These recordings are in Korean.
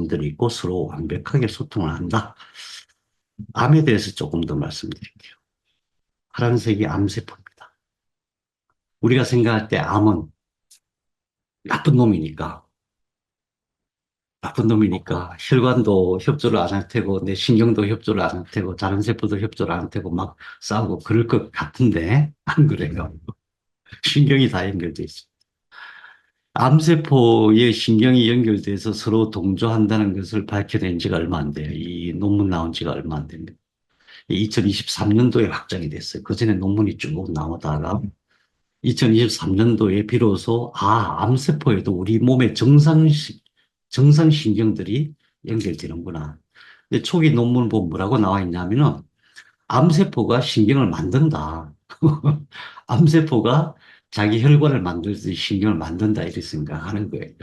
부분들이 있고 서로 완벽하게 소통을 한다. 암에 대해서 조금 더 말씀드릴게요. 파란색이 암세포입니다. 우리가 생각할 때 암은 나쁜 놈이니까, 나쁜 놈이니까 혈관도 협조를 안 할 테고 내 신경도 협조를 안 할 테고 다른 세포도 협조를 안 할 테고 막 싸우고 그럴 것 같은데 안 그래요. 신경이 다 연결돼 있어요. 암세포의 신경이 연결돼서 서로 동조한다는 것을 밝혀낸 지가 얼마 안 돼요. 이 논문 나온 지가 얼마 안 됩니다. 2023년도에 확정이 됐어요. 그전에 논문이 쭉 나오다가 2023년도에 비로소 암세포에도 우리 몸의 정상신경들이 연결되는구나. 근데 초기 논문 보면 뭐라고 나와 있냐면은 암세포가 신경을 만든다. 암세포가 자기 혈관을 만들듯이 신경을 만든다 이렇게 생각하는 거예요.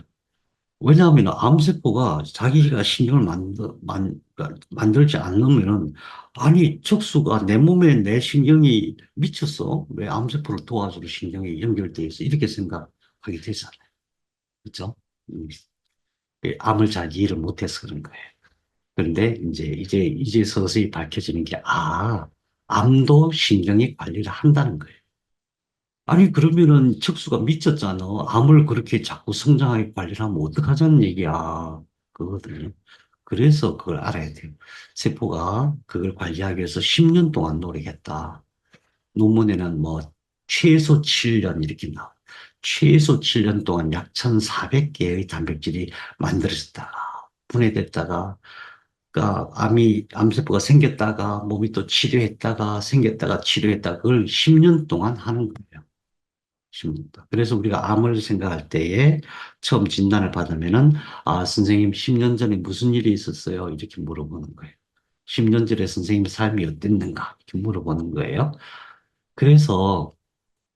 왜냐하면 암세포가 자기가 신경을 그러니까 만들지 않으면은 아니 척수가 내 몸에 내 신경이 미쳤어? 왜 암세포를 도와주는 신경이 연결돼 있어? 이렇게 생각하게 되잖아요. 그렇죠? 음, 암을 잘 이해를 못해서 그런 거예요. 그런데 이제 서서히 밝혀지는 게 암도 신경이 관리를 한다는 거예요. 아니, 그러면은 척수가 미쳤잖아. 암을 그렇게 자꾸 성장하게 관리를 하면 어떡하자는 얘기야. 그거거든요. 그래서 그걸 알아야 돼요. 세포가 그걸 관리하기 위해서 10년 동안 노력했다. 논문에는 뭐, 최소 7년 이렇게 나와. 최소 7년 동안 약 1,400개의 단백질이 만들어졌다가, 분해됐다가, 그러니까 암세포가 생겼다가, 몸이 또 치료했다가, 생겼다가, 치료했다가, 그걸 10년 동안 하는 거예요. 십니다. 그래서 우리가 암을 생각할 때에 처음 진단을 받으면은, 선생님 10년 전에 무슨 일이 있었어요? 이렇게 물어보는 거예요. 10년 전에 선생님 삶이 어땠는가? 이렇게 물어보는 거예요. 그래서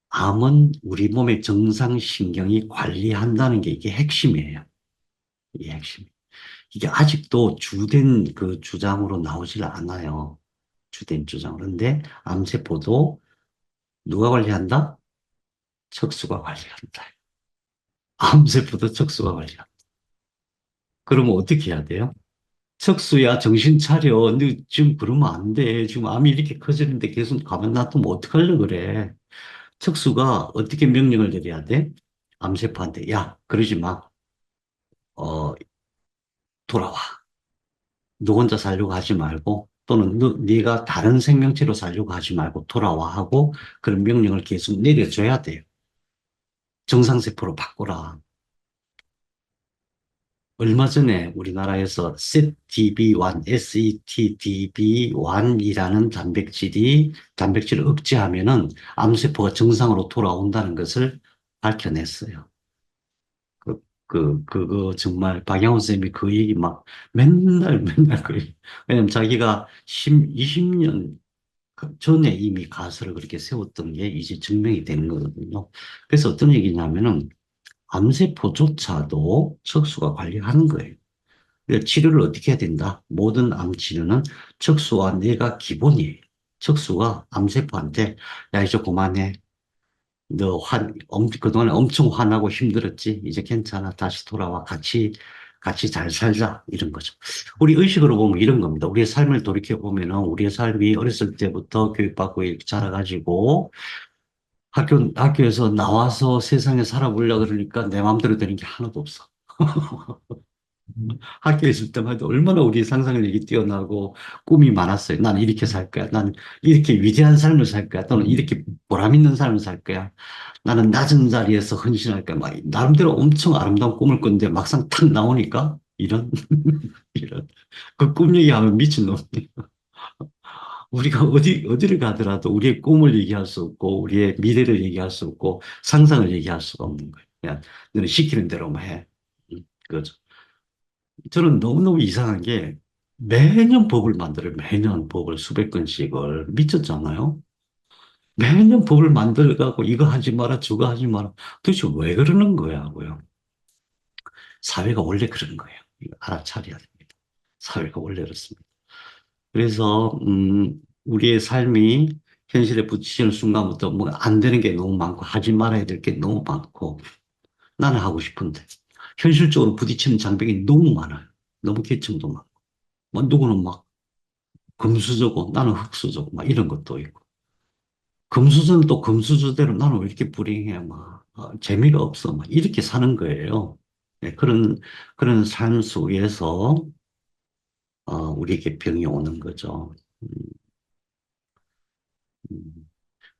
암은 우리 몸의 정상신경이 관리한다는 게 이게 핵심이에요. 이게 핵심. 이게 아직도 주된 그 주장으로 나오질 않아요. 주된 주장. 그런데 암세포도 누가 관리한다? 척수가 관리한다. 암세포도 척수가 관리한다. 그러면 어떻게 해야 돼요? 척수야, 정신 차려. 너 지금 그러면 안 돼. 지금 암이 이렇게 커지는데 계속 가만 놔두면 어떡하려고 그래. 척수가 어떻게 명령을 내려야 돼? 암세포한테, 야, 그러지 마. 어, 돌아와. 너 혼자 살려고 하지 말고, 또는 네가 다른 생명체로 살려고 하지 말고 돌아와 하고 그런 명령을 계속 내려줘야 돼요. 정상세포로 바꾸라. 얼마 전에 우리나라에서 SETDB1, SETDB1이라는 단백질을 억제하면은 암세포가 정상으로 돌아온다는 것을 밝혀냈어요. 그거 정말 박양훈 쌤이 그 얘기 막 맨날 왜냐면 자기가 20년 전에 이미 가설을 그렇게 세웠던 게 이제 증명이 되는 거거든요. 그래서 어떤 얘기냐면은 암세포조차도 척수가 관리하는 거예요. 그러니까 치료를 어떻게 해야 된다? 모든 암 치료는 척수와 뇌가 기본이에요. 척수가 암세포한테 야 이제 그만해. 그동안에 엄청 화나고 힘들었지. 이제 괜찮아. 다시 돌아와. 같이 잘 살자. 이런 거죠. 우리 의식으로 보면 이런 겁니다. 우리의 삶을 돌이켜 보면은 우리의 삶이 어렸을 때부터 교육받고 이렇게 자라가지고 학교에서 나와서 세상에 살아보려고 그러니까 내 마음대로 되는 게 하나도 없어. 학교에 있을 때만 해도 얼마나 우리 상상력이 뛰어나고 꿈이 많았어요. 나는 이렇게 살 거야. 나는 이렇게 위대한 삶을 살 거야. 또는 이렇게 보람 있는 삶을 살 거야. 나는 낮은 자리에서 헌신할 거야. 막 나름대로 엄청 아름다운 꿈을 꿨는데 막상 탁 나오니까 이런 이런 그 꿈 얘기하면 미친놈이. 우리가 어디를 가더라도 우리의 꿈을 얘기할 수 없고 우리의 미래를 얘기할 수 없고 상상을 얘기할 수가 없는 거예요. 그냥 너는 시키는 대로만 해. 그거죠. 저는 너무너무 이상한 게 매년 법을 만들어요. 매년 법을 수백 건씩을. 미쳤잖아요. 매년 법을 만들어가고 이거 하지 마라, 저거 하지 마라. 도대체 왜 그러는 거야고요. 사회가 원래 그런 거예요. 이거 알아차려야 됩니다. 사회가 원래 그렇습니다. 그래서 우리의 삶이 현실에 부딪히는 순간부터 뭐 안 되는 게 너무 많고 하지 말아야 될 게 너무 많고 나는 하고 싶은데 현실적으로 부딪히는 장벽이 너무 많아요. 너무 계층도 많고. 뭐 누구는 막 금수저고 나는 흙수저고 막 이런 것도 있고. 금수저는 또 금수저대로 나는 왜 이렇게 불행해? 막 재미가 없어. 막 이렇게 사는 거예요. 네, 그런 삶 속에서 우리에게 병이 오는 거죠. 음, 음.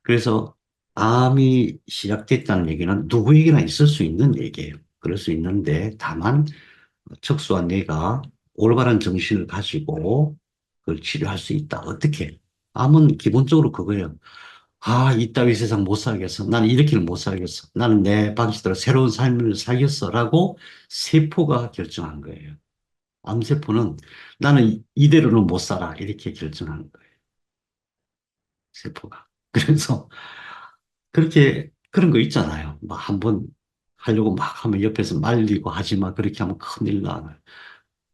그래서 암이 시작됐다는 얘기는 누구에게나 있을 수 있는 얘기예요. 그럴 수 있는데 다만 척수와 뇌가 올바른 정신을 가지고 그걸 치료할 수 있다. 어떻게? 암은 기본적으로 그거예요. 이따위 세상 못 살겠어. 나는 이렇게는 못 살겠어. 나는 내 방식대로 새로운 삶을 살겠어라고 세포가 결정한 거예요. 암세포는 나는 이대로는 못 살아. 이렇게 결정하는 거예요. 세포가. 그래서 그렇게 그런 거 있잖아요. 막 한번 하려고 막 하면 옆에서 말리고 하지 마. 그렇게 하면 큰일 나.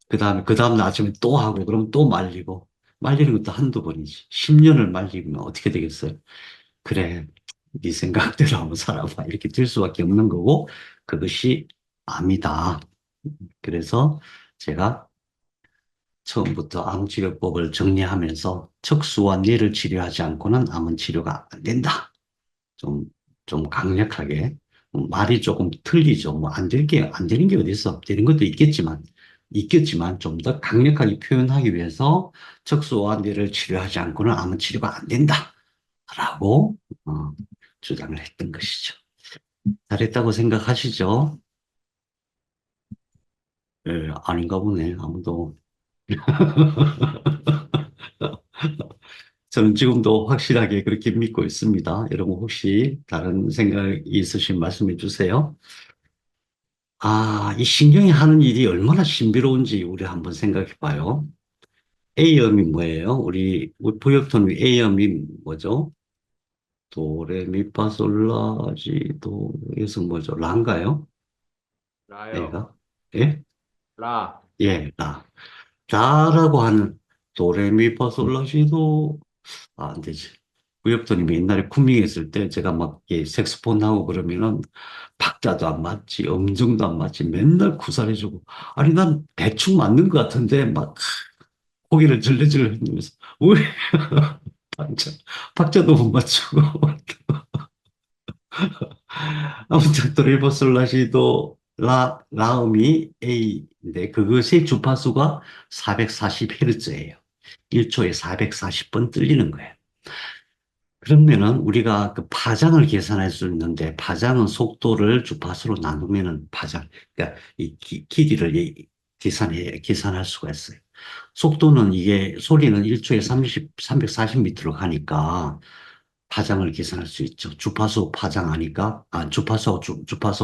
그 다음날 아침에 또 하고, 그러면 또 말리고. 말리는 것도 한두 번이지. 10년을 말리면 어떻게 되겠어요? 그래, 네 생각대로 한번 살아봐. 이렇게 될 수밖에 없는 거고, 그것이 암이다. 그래서 제가 처음부터 암치료법을 정리하면서 척수와 뇌를 치료하지 않고는 암은 치료가 안 된다. 좀, 좀 강력하게. 말이 조금 틀리죠. 뭐, 안 되는 게 어딨어. 되는 것도 있겠지만, 좀 더 강력하게 표현하기 위해서 척수와 뇌를 치료하지 않고는 암은 치료가 안 된다. 라고, 어, 주장을 했던 것이죠. 잘했다고 생각하시죠? 예, 아닌가 보네. 아무도. 저는 지금도 확실하게 그렇게 믿고 있습니다. 여러분 혹시 다른 생각이 있으시면 말씀해 주세요. 이 신경이 하는 일이 얼마나 신비로운지 우리 한번 생각해 봐요. A음이 뭐예요? 우리 부엽톤 A음이 뭐죠? 도레미파솔라지도 여기서 뭐죠? 라인가요? 라요. A가? 예? 라. 예, 라. 라라고 하는 도레미파솔라시도 안 되지. 부엽톤이 옛날에 쿠밍 했을 때 제가 막 색소폰 하고 그러면은 박자도 안 맞지, 음정도 안 맞지, 맨날 구사해주고. 아니, 난 대충 맞는 것 같은데, 막, 고개를 절레절레 흔들면서, 왜 박자, 박자도 못 맞추고. 아무튼, 도레미파솔라시도 라음이 A인데, 그것의 주파수가 440Hz예요. 1초에 440번 들리는 거예요. 그러면은 우리가 그 파장을 계산할 수 있는데 파장은 속도를 주파수로 나누면은 파장, 그러니까 이 길이를 계산할 수가 있어요. 속도는 이게 소리는 1초에 340m로 가니까 파장을 계산할 수 있죠. 주파수 파장 아니까, 주파수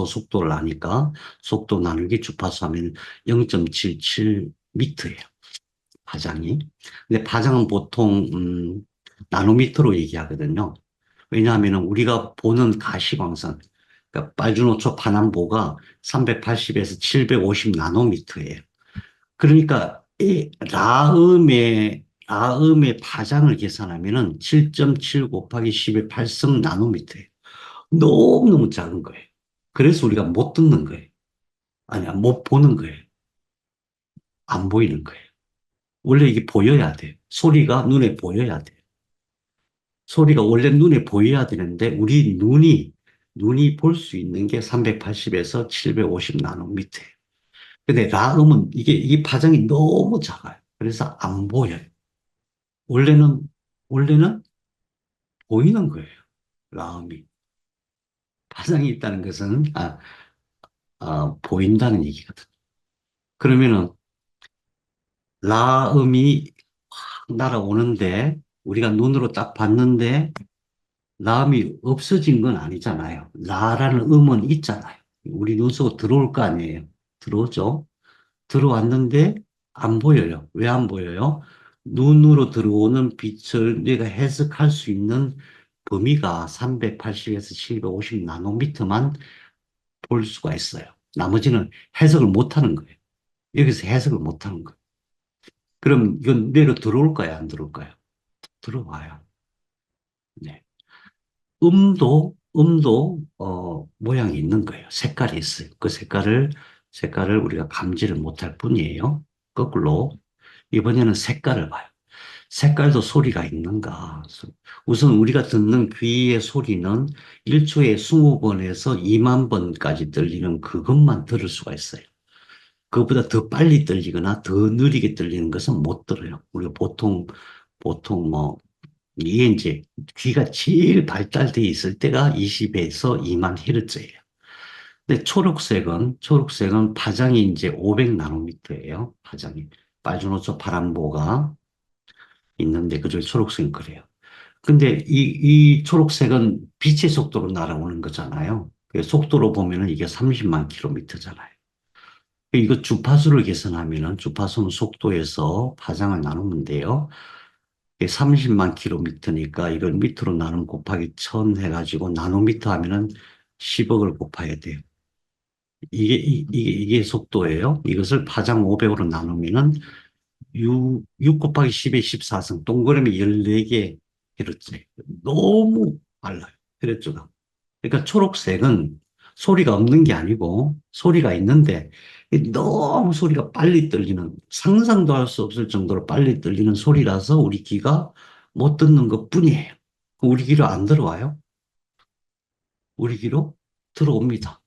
속도를 아니까 속도 나누기 주파수 하면 0.77m예요. 파장이. 근데 파장은 보통, 나노미터로 얘기하거든요. 왜냐하면 우리가 보는 가시광선, 그러니까 빨주노초 파남보가 380에서 750 나노미터예요. 그러니까 이 라음의 파장을 계산하면은 7.7 곱하기 10의 8성 나노미터예요. 너무너무 작은 거예요. 그래서 우리가 못 듣는 거예요. 아니야, 못 보는 거예요. 안 보이는 거예요. 원래 이게 보여야 돼요. 소리가 눈에 보여야 돼요. 소리가 원래 눈에 보여야 되는데 우리 눈이 볼 수 있는 게 380에서 750 나노미터예요. 근데 라음은 이게 파장이 너무 작아요. 그래서 안 보여요. 원래는 원래는 보이는 거예요. 라음이 파장이 있다는 것은 보인다는 얘기거든. 그러면은 라음이 확 날아오는데 우리가 눈으로 딱 봤는데 라음이 없어진 건 아니잖아요. 라라는 음은 있잖아요. 우리 눈 속으로 들어올 거 아니에요. 들어오죠? 들어왔는데 안 보여요. 왜 안 보여요? 눈으로 들어오는 빛을 내가 해석할 수 있는 범위가 380에서 750 나노미터만 볼 수가 있어요. 나머지는 해석을 못 하는 거예요. 여기서 해석을 못 하는 거예요. 그럼 이건 뇌로 들어올까요? 안 들어올까요? 들어와요. 네. 음도, 모양이 있는 거예요. 색깔이 있어요. 그 색깔을 우리가 감지를 못할 뿐이에요. 거꾸로 이번에는 색깔을 봐요. 색깔도 소리가 있는가? 우선 우리가 듣는 귀의 소리는 1초에 20번에서 2만 번까지 들리는 그것만 들을 수가 있어요. 그것보다 더 빨리 들리거나 더 느리게 들리는 것은 못 들어요. 우리가 보통 뭐, 이게 이제 귀가 제일 발달되어 있을 때가 20에서 2만 헤르츠예요. 근데 초록색은 파장이 이제 500 나노미터예요. 파장이. 빨주노초 파란보가 있는데 그중에 초록색은 그래요. 근데 이 초록색은 빛의 속도로 날아오는 거잖아요. 그 속도로 보면은 이게 30만 킬로미터잖아요. 이거 주파수를 계산하면은 주파수는 속도에서 파장을 나누면 돼요. 30만 킬로미터니까 이걸 미터로 나누면 곱하기 1000 해가지고 나노미터 하면은 10억을 곱해야 돼요. 이게 속도예요. 이것을 파장 500으로 나누면은 6 곱하기 10의 14승, 동그라미 14개 헤르츠. 너무 빨라요. 헤르츠가. 그러니까 초록색은 소리가 없는 게 아니고 소리가 있는데 너무 소리가 빨리 들리는, 상상도 할 수 없을 정도로 빨리 들리는 소리라서 우리 귀가 못 듣는 것 뿐이에요. 우리 귀로 안 들어와요? 우리 귀로 들어옵니다.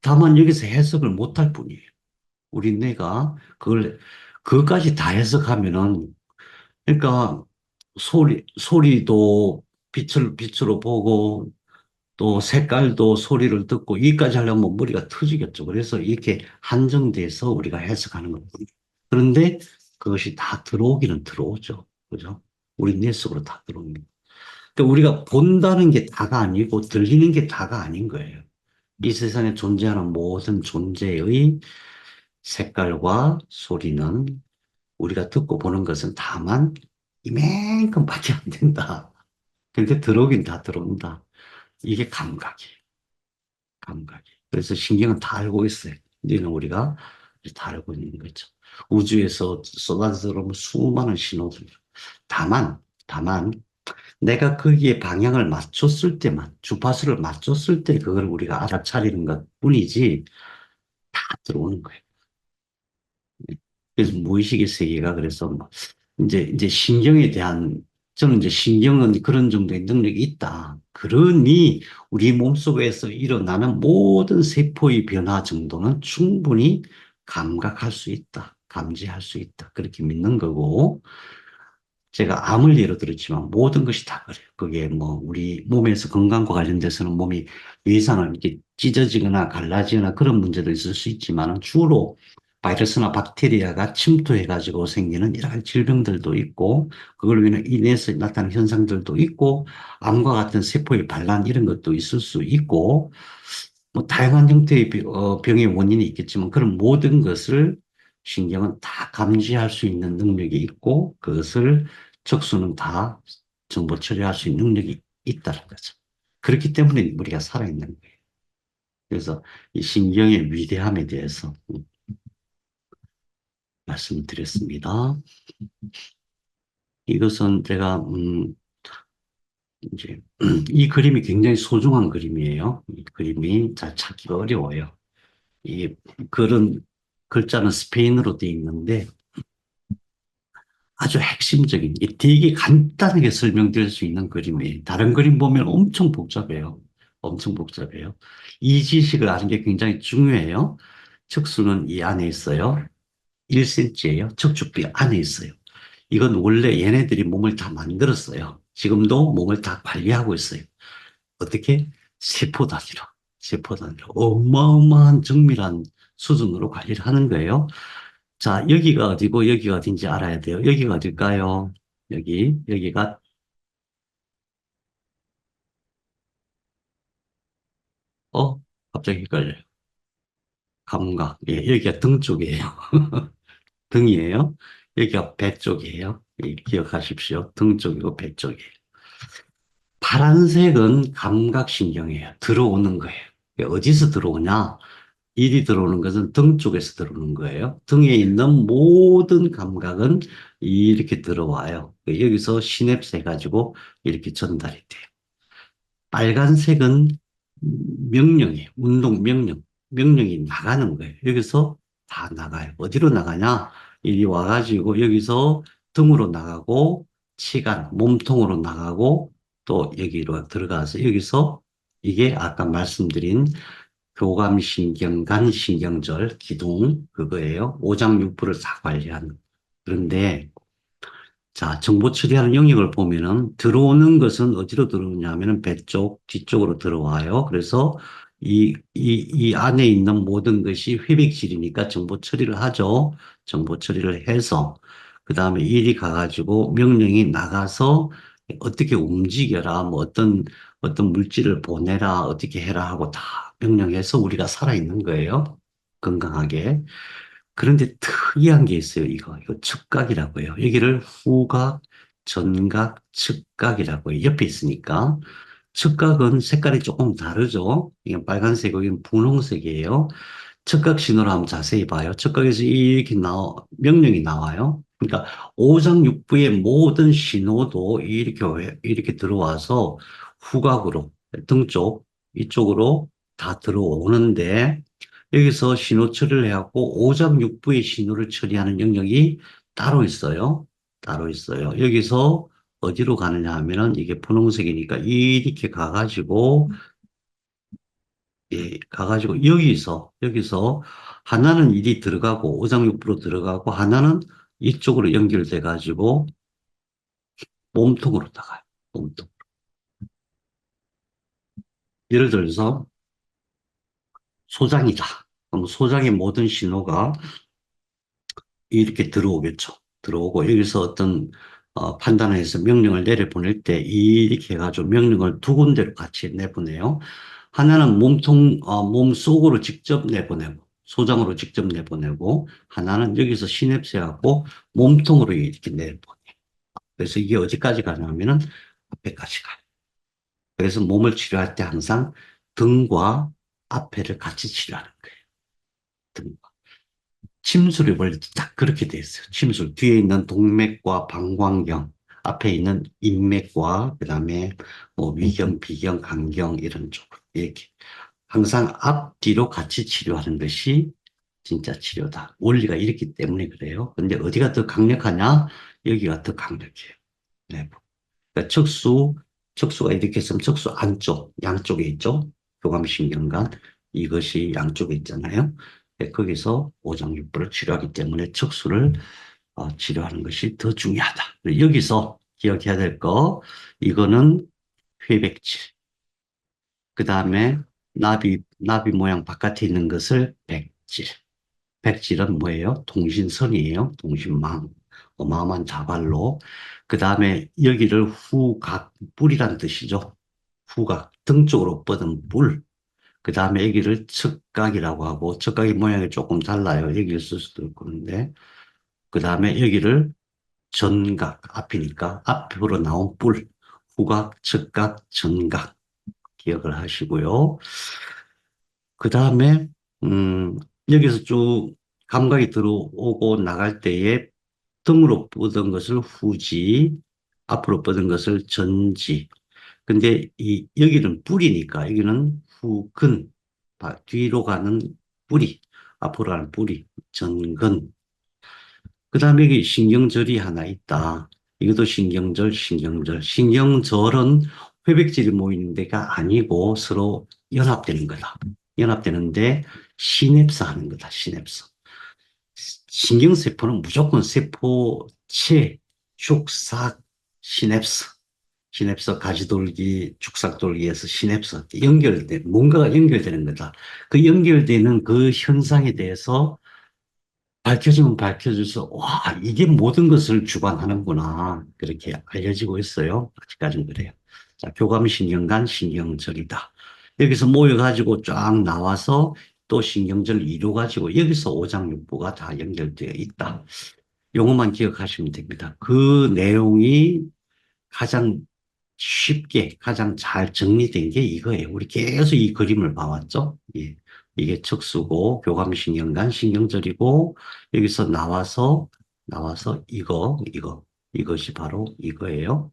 다만 여기서 해석을 못 할 뿐이에요. 우리 뇌가 그것까지 다 해석하면은, 그러니까 소리도 빛으로 보고 또 색깔도 소리를 듣고 이까지 하려면 머리가 터지겠죠. 그래서 이렇게 한정돼서 우리가 해석하는 겁니다. 그런데 그것이 다 들어오기는 들어오죠. 그죠? 우리 뇌 속으로 다 들어옵니다. 그러니까 우리가 본다는 게 다가 아니고 들리는 게 다가 아닌 거예요. 이 세상에 존재하는 모든 존재의 색깔과 소리는 우리가 듣고 보는 것은 다만 이만큼밖에 안 된다. 근데 들어오긴 다 들어온다. 이게 감각이에요. 감각이. 그래서 신경은 다 알고 있어요. 이제는 우리가 다 알고 있는 거죠. 우주에서 쏟아져 들어오는 수많은 신호들. 다만, 내가 거기에 방향을 맞췄을 때만, 주파수를 맞췄을 때 그걸 우리가 알아차리는 것 뿐이지, 다 들어오는 거예요. 그래서 무의식의 세계가 그래서 뭐 이제 신경에 대한, 저는 이제 신경은 그런 정도의 능력이 있다. 그러니 우리 몸속에서 일어나는 모든 세포의 변화 정도는 충분히 감각할 수 있다. 감지할 수 있다. 그렇게 믿는 거고, 제가 암을 예로 들었지만 모든 것이 다 그래요. 그게 뭐 우리 몸에서 건강과 관련돼서는 몸이 위상을 이렇게 찢어지거나 갈라지거나 그런 문제도 있을 수 있지만 주로 바이러스나 박테리아가 침투해가지고 생기는 여러 가지 질병들도 있고 그걸 인해서 나타나는 현상들도 있고 암과 같은 세포의 반란 이런 것도 있을 수 있고 뭐 다양한 형태의 병의 원인이 있겠지만 그런 모든 것을 신경은 다 감지할 수 있는 능력이 있고 그것을 척수는 다 정보 처리할 수 있는 능력이 있다는 거죠. 그렇기 때문에 우리가 살아있는 거예요. 그래서 이 신경의 위대함에 대해서 말씀을 드렸습니다. 이것은 제가 이제 이 그림이 굉장히 소중한 그림이에요. 이 그림이 잘 찾기가 어려워요. 이 글은 글자는 스페인어로 되어 있는데 아주 핵심적인 되게 간단하게 설명드릴 수 있는 그림이에요. 다른 그림 보면 엄청 복잡해요. 엄청 복잡해요. 이 지식을 아는 게 굉장히 중요해요. 척수는 이 안에 있어요. 1cm예요. 척추뼈 안에 있어요. 이건 원래 얘네들이 몸을 다 만들었어요. 지금도 몸을 다 관리하고 있어요. 어떻게? 세포 단위로. 세포 단위로. 어마어마한 정밀한 수준으로 관리를 하는 거예요. 자, 여기가 어디고 여기가 어딘지 알아야 돼요. 여기가 어딜까요? 여기가, 어? 갑자기 헷갈려요. 감각. 예, 여기가 등 쪽이에요. 등이에요. 여기가 배 쪽이에요. 예, 기억하십시오. 등 쪽이고 배 쪽이에요. 파란색은 감각신경이에요. 들어오는 거예요. 어디서 들어오냐? 일이 들어오는 것은 등 쪽에서 들어오는 거예요. 등에 있는 모든 감각은 이렇게 들어와요. 여기서 시냅스 해가지고 이렇게 전달이 돼요. 빨간색은 명령이에요. 운동 명령. 명령이 나가는 거예요. 여기서 다 나가요. 어디로 나가냐? 이리 와가지고 여기서 등으로 나가고 치관, 몸통으로 나가고 또 여기로 들어가서 여기서 이게 아까 말씀드린 교감신경간 신경절 기둥 그거예요. 오장육부를 다 관리하는. 그런데 자, 정보 처리하는 영역을 보면은 들어오는 것은 어디로 들어오냐면은 배 쪽, 뒤쪽으로 들어와요. 그래서 이 안에 있는 모든 것이 회백질이니까 정보 처리를 하죠. 정보 처리를 해서, 그 다음에 일이 가가지고 명령이 나가서 어떻게 움직여라, 뭐 어떤 물질을 보내라, 어떻게 해라 하고 다 명령해서 우리가 살아있는 거예요. 건강하게. 그런데 특이한 게 있어요, 이거 측각이라고 해요. 여기를 후각, 전각, 측각이라고 해요. 옆에 있으니까. 측각은 색깔이 조금 다르죠. 이게 빨간색이고, 이건 분홍색이에요. 측각 신호를 한번 자세히 봐요. 측각에서 이렇게 명령이 나와요. 그러니까 오장육부의 모든 신호도 이렇게 들어와서 후각으로, 등 쪽, 이쪽으로 다 들어오는데, 여기서 신호 처리를 해갖고 오장육부의 신호를 처리하는 영역이 따로 있어요. 따로 있어요. 여기서 어디로 가느냐 하면은 이게 분홍색이니까 이렇게 가가지고 예, 가가지고 여기서 하나는 일이 들어가고 오장육부로 들어가고 하나는 이쪽으로 연결돼 가지고 몸통으로 나가요. 몸통. 예를 들어서 소장이다. 그럼 소장의 모든 신호가 이렇게 들어오겠죠. 들어오고 여기서 어떤 판단을 해서 명령을 내려보낼 때 이렇게 해가지고 명령을 두 군데로 같이 내보내요. 하나는 몸 속으로 직접 내보내고 소장으로 직접 내보내고 하나는 여기서 시냅스하고 몸통으로 이렇게 내보내요. 그래서 이게 어디까지 가냐면은 앞에까지 가요. 그래서 몸을 치료할 때 항상 등과 앞에를 같이 치료하는 거예요. 등과. 침술이 원래 딱 그렇게 돼 있어요. 침술. 뒤에 있는 동맥과 방광경, 앞에 있는 인맥과, 그 다음에 뭐 위경, 비경, 간경, 이런 쪽으로. 이렇게. 항상 앞뒤로 같이 치료하는 것이 진짜 치료다. 원리가 이렇기 때문에 그래요. 근데 어디가 더 강력하냐? 여기가 더 강력해요. 네. 그러니까 척수가 이렇게 있으면 척수 안쪽, 양쪽에 있죠. 교감신경관. 이것이 양쪽에 있잖아요. 네, 거기서 오장육부를 치료하기 때문에 척수를 치료하는 것이 더 중요하다. 여기서 기억해야 될 거, 이거는 회백질. 그 다음에 나비 모양 바깥에 있는 것을 백질. 백질은 뭐예요? 통신선이에요. 통신망. 어마어마한 자발로. 그 다음에 여기를 후각, 뿔이란 뜻이죠. 후각, 등 쪽으로 뻗은 뿔. 그 다음에 여기를 측각이라고 하고, 측각의 모양이 조금 달라요. 여기를 쓸 수도 있고, 그런데. 그 다음에 여기를 전각, 앞이니까, 앞으로 나온 뿔. 후각, 측각, 전각. 기억을 하시고요. 그 다음에, 여기서 쭉 감각이 들어오고 나갈 때에 등으로 뻗은 것을 후지, 앞으로 뻗은 것을 전지. 근데 여기는 뿌리니까 여기는 후근, 뒤로 가는 뿌리, 앞으로 가는 뿌리, 전근. 그 다음에 여기 신경절이 하나 있다. 이것도 신경절. 신경절은 회백질이 모이는 데가 아니고 서로 연합되는 거다. 연합되는데 시냅스 하는 거다. 시냅스. 신경세포는 무조건 세포체, 축삭, 시냅스. 시냅스, 가지돌기, 축삭돌기에서 시냅스, 뭔가가 연결되는 거다. 그 연결되는 그 현상에 대해서 밝혀지면 밝혀져서, 와, 이게 모든 것을 주관하는구나. 그렇게 알려지고 있어요. 아직까지는 그래요. 자, 교감신경간 신경절이다. 여기서 모여가지고 쫙 나와서 또 신경절을 이루어가지고 여기서 오장육부가 다 연결되어 있다. 용어만 기억하시면 됩니다. 그 내용이 가장 쉽게, 가장 잘 정리된 게 이거예요. 우리 계속 이 그림을 봐왔죠? 예. 이게 척수고, 교감신경간 신경절이고, 여기서 나와서 이것이 바로 이거예요.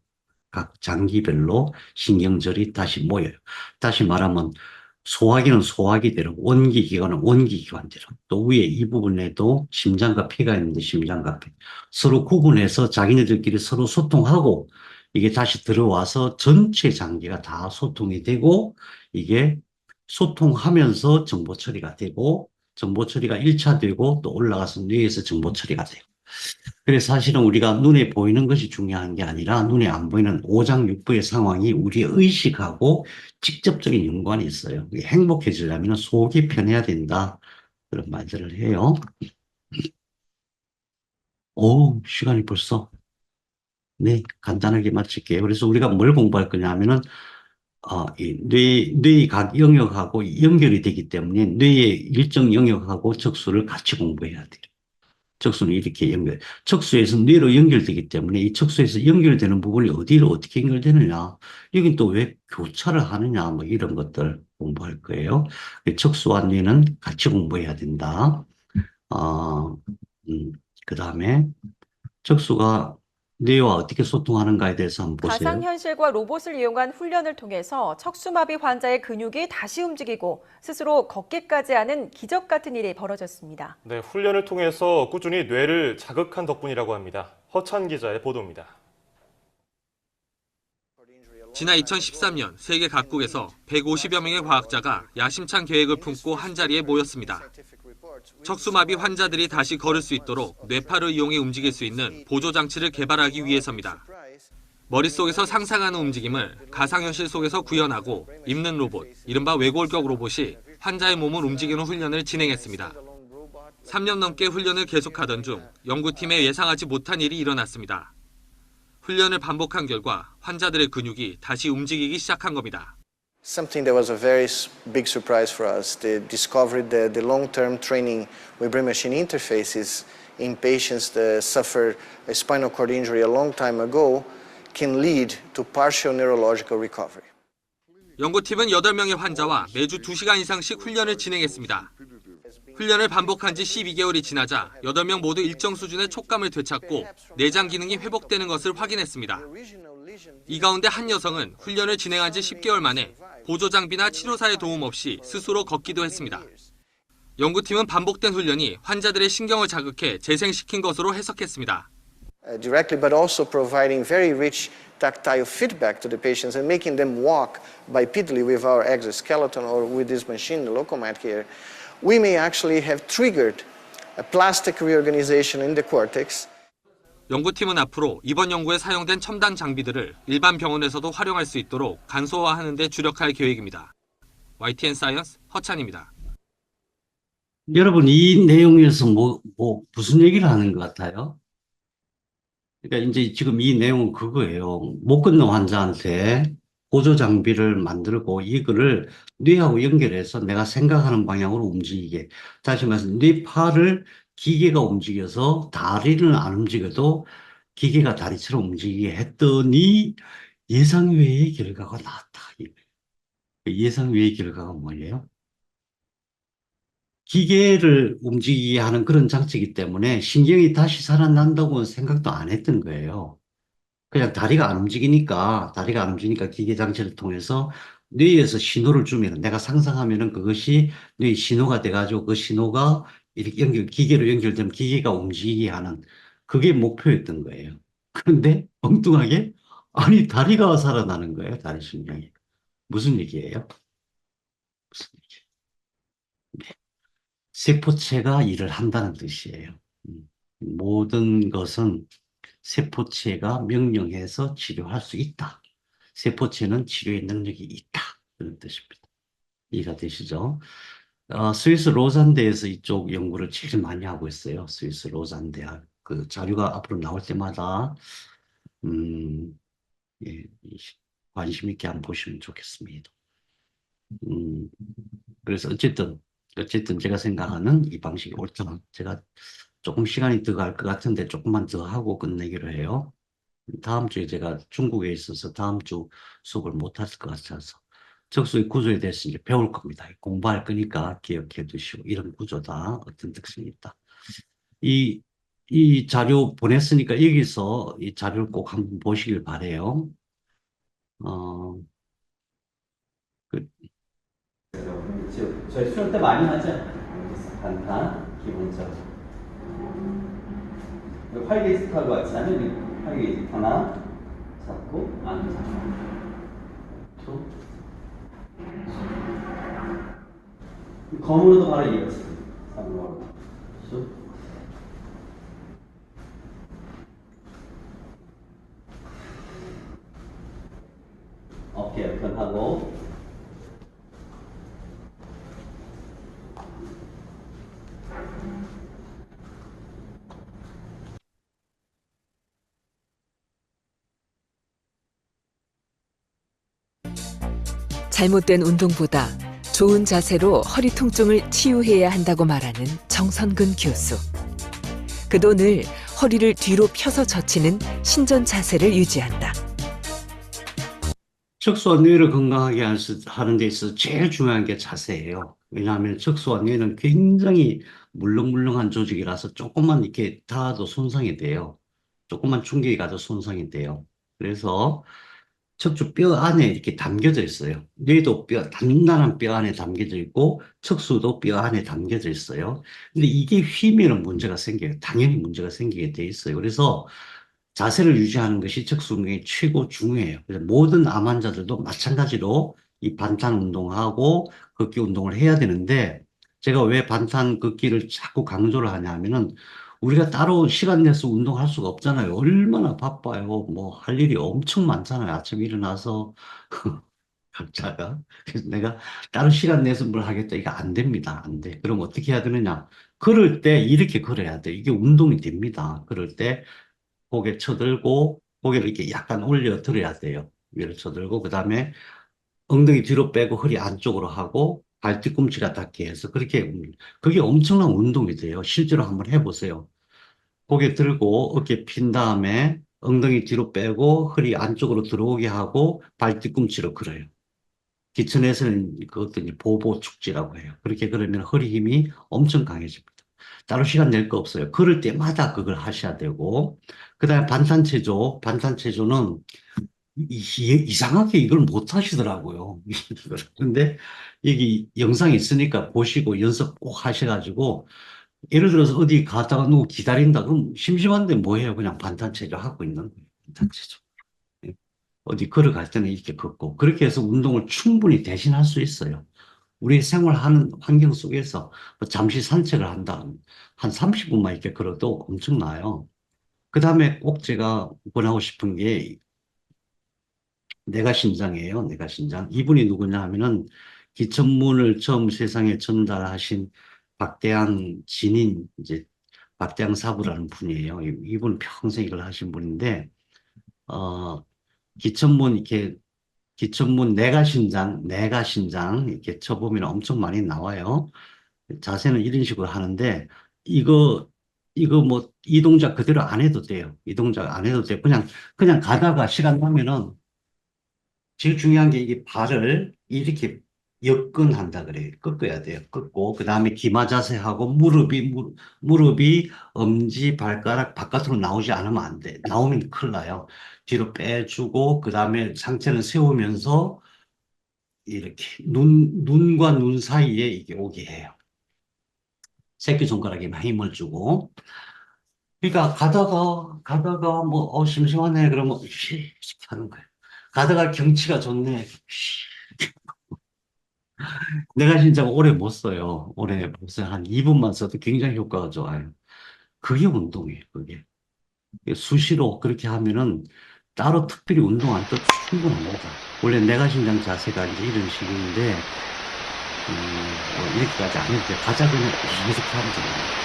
각 장기별로 신경절이 다시 모여요. 다시 말하면 소화기는 소화기대로, 원기기관은 원기기관대로, 또 위에 이 부분에도 심장과 폐가 있는데 심장과 폐. 서로 구분해서 자기네들끼리 서로 소통하고 이게 다시 들어와서 전체 장기가 다 소통이 되고 이게 소통하면서 정보 처리가 되고 정보 처리가 1차 되고 또 올라가서 뇌에서 정보 처리가 돼요. 그래서 사실은 우리가 눈에 보이는 것이 중요한 게 아니라 눈에 안 보이는 오장육부의 상황이 우리의 의식하고 직접적인 연관이 있어요. 행복해지려면 속이 편해야 된다. 그런 말들을 해요. 오, 시간이 벌써. 네, 간단하게 마칠게요. 그래서 우리가 뭘 공부할 거냐 하면은, 뇌의 각 영역하고 연결이 되기 때문에 뇌의 일정 영역하고 적수를 같이 공부해야 돼요. 척수는 이렇게 척수에서 뇌로 연결되기 때문에 이 척수에서 연결되는 부분이 어디로 어떻게 연결되느냐, 여긴 또 왜 교차를 하느냐, 뭐 이런 것들 공부할 거예요. 척수와 뇌는 같이 공부해야 된다. 어, 그 다음에 척수가 뇌와 어떻게 소통하는가에 대해서 한번 보세요. 가상현실과 로봇을 이용한 훈련을 통해서 척수마비 환자의 근육이 다시 움직이고 스스로 걷기까지 하는 기적 같은 일이 벌어졌습니다. 네, 훈련을 통해서 꾸준히 뇌를 자극한 덕분이라고 합니다. 허찬 기자의 보도입니다. 지난 2013년 세계 각국에서 150여 명의 과학자가 야심찬 계획을 품고 한자리에 모였습니다. 척수마비 환자들이 다시 걸을 수 있도록 뇌파를 이용해 움직일 수 있는 보조장치를 개발하기 위해서입니다. 머릿속에서 상상하는 움직임을 가상현실 속에서 구현하고 입는 로봇, 이른바 외골격 로봇이 환자의 몸을 움직이는 훈련을 진행했습니다. 3년 넘게 훈련을 계속하던 중 연구팀에 예상하지 못한 일이 일어났습니다. 훈련을 반복한 결과 환자들의 근육이 다시 움직이기 시작한 겁니다. Something that was a very big surprise for us, the discovery that the long-term training with brain-machine interfaces in patients that suffered a spinal cord injury a long time ago can lead to partial neurological recovery. 연구팀은 8명의 환자와 매주 2시간 이상씩 훈련을 진행했습니다. 훈련을 반복한 지 12개월이 지나자 8명 모두 일정 수준의 촉감을 되찾고 내장 기능이 회복되는 것을 확인했습니다. 이 가운데 한 여성은 훈련을 진행한 지 10개월 만에 보조 장비나 치료사의 도움 없이 스스로 걷기도 했습니다. 연구팀은 반복된 훈련이 환자들의 신경을 자극해 재생시킨 것으로 해석했습니다. Directly, but also providing very rich tactile feedback to the patients and making them walk bipedally with our exoskeleton or with this machine, the Locomat here. We may actually have triggered a plastic reorganization in the cortex. 연구팀은 앞으로 이번 연구에 사용된 첨단 장비들을 일반 병원에서도 활용할 수 있도록 간소화하는 데 주력할 계획입니다. YTN 사이언스 허찬입니다. 여러분, 이 내용에서 무슨 얘기를 하는 것 같아요? 그러니까 이제 지금 이 내용은 그거예요. 못 걷는 환자한테 보조 장비를 만들고 이거를 뇌하고 연결해서 내가 생각하는 방향으로 움직이게. 다시 말해서 뇌파를 기계가 움직여서 다리는 안 움직여도 기계가 다리처럼 움직이게 했더니 예상외의 결과가 나왔다. 예상외의 결과가 뭐예요? 기계를 움직이게 하는 그런 장치이기 때문에 신경이 다시 살아난다고는 생각도 안 했던 거예요. 그냥 다리가 안 움직이니까 기계 장치를 통해서 뇌에서 신호를 주면 내가 상상하면은 그것이 뇌의 신호가 돼가지고 그 신호가 이렇게 기계로 연결되면 기계가 움직이게 하는 그게 목표였던 거예요. 그런데 엉뚱하게 아니 다리가 살아나는 거예요. 다리 신경이. 무슨 얘기예요? 무슨 얘기? 세포체가 일을 한다는 뜻이에요. 모든 것은 세포체가 명령해서 치료할 수 있다. 세포체는 치료의 능력이 있다. 그런 뜻입니다. 이해가 되시죠? 스위스 로잔대에서 이쪽 연구를 제일 많이 하고 있어요. 스위스 로잔대학. 그 자료가 앞으로 나올 때마다 예, 관심 있게 한번 보시면 좋겠습니다. 그래서 어쨌든 제가 생각하는 이 방식이 옳다. 제가 조금 시간이 더 갈 것 같은데 조금만 더 하고 끝내기로 해요. 다음 주에 제가 중국에 있어서 다음 주 수업을 못 할 것 같아서 적수의 구조에 대해서 이제 배울 겁니다. 공부할 거니까 기억해 두시고 이런 구조다. 어떤 특성이 있다. 이 자료 보냈으니까 여기서 이 자료를 꼭 한번 보시길 바래요. 그 지금 저희 수련 때 많이 하죠? 반탄, 기본적으로. 활개스타하고 같이 하면 활개스 하나 잡고 안 잡고 검으로도 바로 이어집니다. 3번 쑥. 어깨 옆편하고 잘못된 운동보다 좋은 자세로 허리 통증을 치유해야 한다고 말하는 정선근 교수. 그도 늘 허리를 뒤로 펴서 젖히는 신전 자세를 유지한다. 척수와 뇌를 건강하게 하는 데 있어서 제일 중요한 게 자세예요. 왜냐하면 척수와 뇌는 굉장히 물렁물렁한 조직이라서 조금만 이렇게 닿아도 손상이 돼요. 조금만 충격이 가도 손상이 돼요. 그래서 척추 뼈 안에 이렇게 담겨져 있어요. 뇌도 단단한 뼈 안에 담겨져 있고, 척수도 뼈 안에 담겨져 있어요. 근데 이게 휘면은 문제가 생겨요. 당연히 문제가 생기게 돼 있어요. 그래서 자세를 유지하는 것이 척수 운동이 최고 중요해요. 그래서 모든 암 환자들도 마찬가지로 이 반탄 운동하고 걷기 운동을 해야 되는데, 제가 왜 반탄 걷기를 자꾸 강조를 하냐면은, 우리가 따로 시간 내서 운동할 수가 없잖아요. 얼마나 바빠요. 뭐 할 일이 엄청 많잖아요. 아침에 일어나서 각자가. 그래서 내가 따로 시간 내서 뭘 하겠다. 이거 안 됩니다. 안 돼. 그럼 어떻게 해야 되느냐? 걸을 때 이렇게 걸어야 돼. 이게 운동이 됩니다. 걸을 때 고개 쳐들고 고개를 이렇게 약간 올려 들어야 돼요. 위로 쳐들고 그다음에 엉덩이 뒤로 빼고 허리 안쪽으로 하고 발 뒤꿈치가 닿게 해서 그렇게 그게 엄청난 운동이 돼요. 실제로 한번 해보세요. 고개 들고 어깨 핀 다음에 엉덩이 뒤로 빼고 허리 안쪽으로 들어오게 하고 발 뒤꿈치로 걸어요. 기천에서는 그것도 이제 보보 축지라고 해요. 그렇게 그러면 허리 힘이 엄청 강해집니다. 따로 시간 낼 거 없어요. 걸을 때마다 그걸 하셔야 되고, 그 다음에 반탄체조. 반탄체조는 이상하게 이걸 못 하시더라고요. 근데 여기 영상이 있으니까 보시고 연습 꼭 하셔가지고, 예를 들어서 어디 가다가 누구 기다린다. 그럼 심심한데 뭐 해요? 그냥 반탄체조 하고 있는 거예요. 반탄체조. 예. 어디 걸어갈 때는 이렇게 걷고. 그렇게 해서 운동을 충분히 대신할 수 있어요. 우리 생활하는 환경 속에서 뭐 잠시 산책을 한다. 한 30분만 이렇게 걸어도 엄청나요. 그 다음에 꼭 제가 권하고 싶은 게 내가신장이에요. 내가신장. 이분이 누구냐 하면은 기천문을 처음 세상에 전달하신 박대양 진인 이제 박대양 사부라는 분이에요. 이분 평생 이걸 하신 분인데 어 기천문 이렇게 기천문 내가신장 이렇게 쳐보면 엄청 많이 나와요. 자세는 이런 식으로 하는데 이거 뭐 이 동작 그대로 안 해도 돼요. 이 동작 안 해도 돼요. 그냥 가다가 시간 나면은 제일 중요한 게 이게 발을 이렇게 역근한다 그래요. 꺾어야 돼요. 꺾고 그다음에 기마 자세하고 무릎이 엄지 발가락 바깥으로 나오지 않으면 안 돼. 나오면 큰일 나요. 뒤로 빼주고 그다음에 상체는 세우면서 이렇게 눈과 눈 사이에 이게 오게 해요. 새끼손가락에만 힘을 주고. 그러니까 가다가 뭐 심심하네 그러면 쉬 하는 거예요. 가다가 경치가 좋네. 내가 진짜 오래 못 써요. 오래 못 써요. 한 2분만 써도 굉장히 효과가 좋아요. 그게 운동이에요, 그게. 수시로 그렇게 하면은 따로 특별히 운동 안 떠도 충분합니다. 원래 내가신장 자세가 이제 이런 식인데, 뭐 이렇게까지 안 해도 돼. 가자 그냥 이렇게 하면 돼요.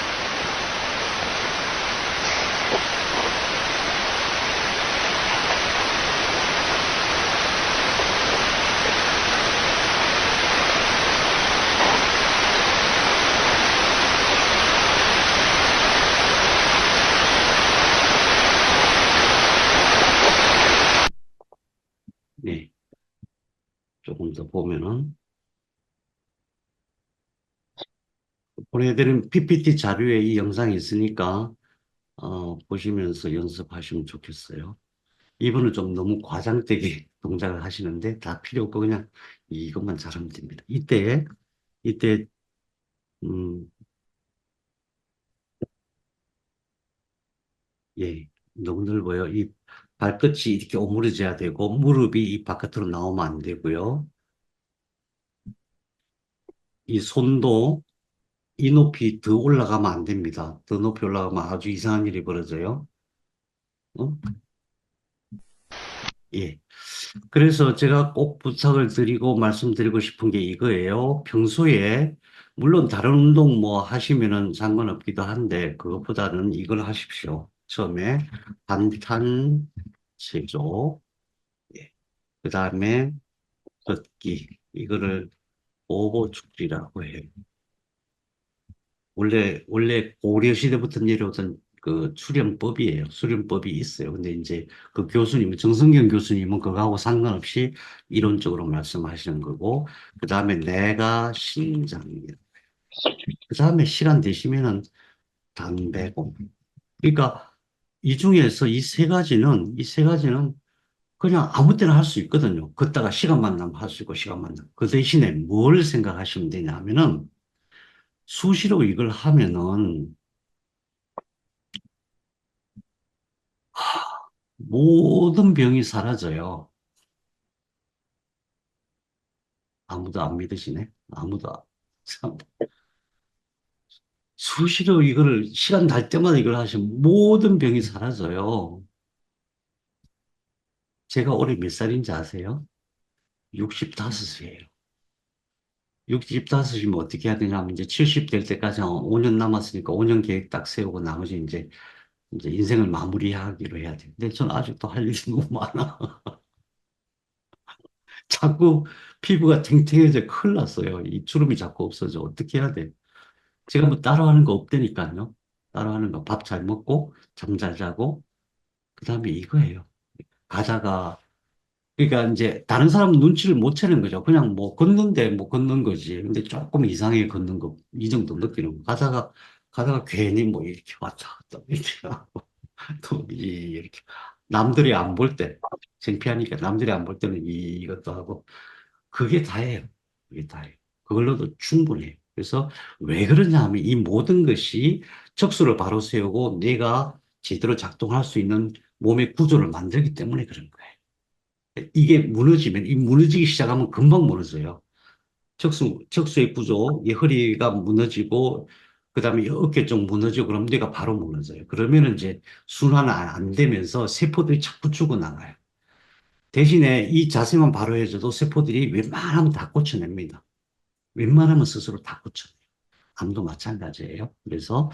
네. 조금 더 보면은, 보내드린 PPT 자료에 이 영상이 있으니까, 보시면서 연습하시면 좋겠어요. 이분은 좀 너무 과장되게 동작을 하시는데 다 필요 없고 그냥 이것만 잘하면 됩니다. 이때, 음, 예, 너무 넓어요. 이 발끝이 이렇게 오므려져야 되고 무릎이 이 바깥으로 나오면 안 되고요. 이 손도 이 높이 더 올라가면 안 됩니다. 더 높이 올라가면 아주 이상한 일이 벌어져요. 어? 예. 그래서 제가 꼭 부탁을 드리고 말씀드리고 싶은 게 이거예요. 평소에 물론 다른 운동 뭐 하시면은 상관없기도 한데 그것보다는 이걸 하십시오. 처음에 반탄 체조, 예. 그다음에 걷기 이거를 오보축지라고 해요. 원래 고려 시대부터 내려오던 그 수련법이에요. 수련법이 있어요. 근데 이제 그 교수님, 정성경 교수님은 그거하고 상관없이 이론적으로 말씀하시는 거고, 그 다음에 내가 신장이에요. 그 다음에 시간 되시면은 담배고. 그러니까 이 중에서 이 세 가지는 그냥 아무 때나 할 수 있거든요. 걷다가 시간만 나면 할 수 있고, 시간만 나면. 그 대신에 뭘 생각하시면 되냐면은 수시로 이걸 하면은 모든 병이 사라져요. 아무도 안 믿으시네. 참. 수시로 이거를 시간 날 때마다 이걸 하시면 모든 병이 사라져요. 제가 올해 몇 살인지 아세요? 65이에요. 65이면 어떻게 해야 되냐면 이제 70 될 때까지 한 5년 남았으니까 5년 계획 딱 세우고 나머지 이제 인생을 마무리하기로 해야 돼. 근데 저는 아직도 할 일이 너무 많아. 자꾸 피부가 탱탱해져 큰일 났어요. 이 주름이 자꾸 없어져. 어떻게 해야 돼? 제가 뭐 따라하는 거 없다니까요. 따라하는 거 밥 잘 먹고 잠 잘 자고 그다음에 이거예요. 가다가 그러니까 이제 다른 사람은 눈치를 못 채는 거죠. 그냥 뭐 걷는데 뭐 걷는 거지. 근데 조금 이상하게 걷는 거 이 정도 느끼는 거. 가다가 괜히 뭐 이렇게 왔다 갔다 이렇게 하고 또 이렇게 남들이 안 볼 때 창피하니까 남들이 안 볼 때는 이것도 하고 그게 다예요. 그게 다예요. 그걸로도 충분해요. 그래서 왜 그러냐 하면 이 모든 것이 척수를 바로 세우고 뇌가 제대로 작동할 수 있는 몸의 구조를 만들기 때문에 그런 거예요. 이게 무너지면, 이 무너지기 시작하면 금방 무너져요. 척수의 구조, 이 허리가 무너지고, 그 다음에 어깨 쪽 무너지고, 그럼 뇌가 바로 무너져요. 그러면 이제 순환 안 되면서 세포들이 자꾸 죽어나가요. 대신에 이 자세만 바로 해줘도 세포들이 웬만하면 다 고쳐냅니다. 웬만하면 스스로 다 고쳐내요. 암도 마찬가지예요. 그래서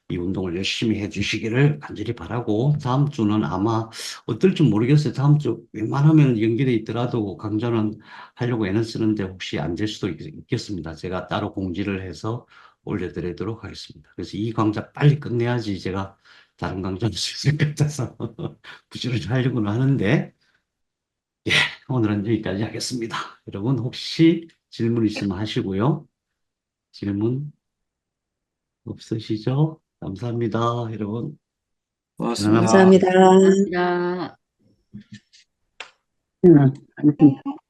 이 운동을 열심히 해주시기를 간절히 바라고 다음 주는 아마 어떨지 모르겠어요. 다음 주 웬만하면 연결돼 있더라도 강좌는 하려고 애는 쓰는데 혹시 안 될 수도 있겠습니다. 제가 따로 공지를 해서 올려드리도록 하겠습니다. 그래서 이 강좌 빨리 끝내야지 제가 다른 강좌를 쓸 수 있을 것 같아서 부지런히 하려고는 하는데 예, 오늘은 여기까지 하겠습니다. 여러분 혹시 질문 있으면 하시고요. 질문 없으시죠? 감사합니다, 여러분. 고맙습니다. 편안합니다. 감사합니다. 응, 알겠습니다.